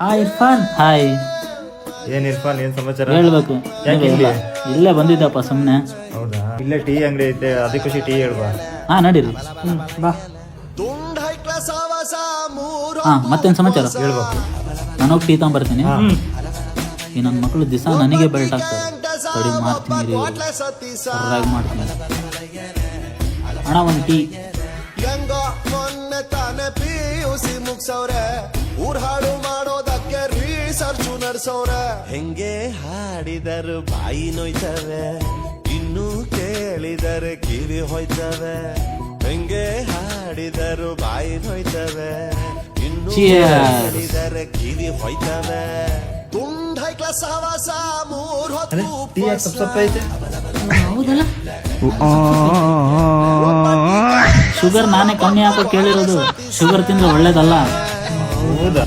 Hi Irfan. Hi. ಏನ್ ಇರ್ಫಾನ್, ಏನ್ ಸಮಾಚಾರ? ಹೇಳ್ಬೇಕು. ಯಾಕೆ ಇಲ್ಲಿ? ಇಲ್ಲೇ ಬಂದಿದ್ದಪ್ಪ ಸುಮ್ಮನೆ. ಹೌದಾ? ಇಲ್ಲೇ ಟೀ ಅಂಗಡಿ ಐತೆ, ಅದಕ್ಕೆ ಖುಷಿ ಟೀ ಹೇಳ್ಬಾ. ಹಾ ನಡೀರಿ. ಬಾ. ಹಾ ಮತ್ತೇನ್ ಸಮಾಚಾರ? ಹೇಳ್ಬೇಕು. ನಾನೋಗಿ ಟೀ ತಗೊಂಬರ್ತೀನಿ. ಈ ನನ್ನ ಮಕ್ಕಳು ದಿವಸ ನನಗೆ ಬೆಲ್ಟ್ ಆಗ್ತದೆ. ಕಡಿಮೆ ಮಾಡ್ತೀನಿ ರೀ, ಹೊರಗೆ ಮಾಡ್ತೀನಿ. ಅಣ್ಣ ಒಂದು ಟೀ. ಮೊನ್ನೆ ತಾನೆ ಪಿಯುಸಿ ಮುಗ್ಸವ್ರೆ, ಊರ್ ಹಾಡು ಮಾಡೋದಕ್ಕೆ ರಿಸರ್ಚ್ ನಡ್ಸವ್ರೆ. ಹೆಂಗೆ ಹಾಡಿದರು ಬಾಯಿ ನೋಯ್ತವೆ, ಇನ್ನು ಕೇಳಿದರೆ ಕಿವಿ ಹೋಯ್ತವೆ. ಹೆಂಗೆ ಹಾಡಿದರು ಬಾಯಿ ನೋಯ್ತವೆ, ಇನ್ನು ಕೇಳಿದರೆ ಕಿವಿ ಹೋಯ್ತವೆ. ತುಂಡ್ ಹೈ ಕ್ಲಾಸ್ ಹವಾಸ ಮೂರ್ ಹೊತ್ತು ಟೀ ಯಾಕೆ ಸಪ್ಪ ಐತೆ? ಹೌದಲ್ಲ, ಶುಗರ್ ನಾನೇ ಕಮ್ಮಿ ಹಾಕೋ ಕೇಳಿರೋದು. ಶುಗರ್ ತಿಂದ್ರೆ ಒಳ್ಳೇದಲ್ಲ. ಹೌದಾ?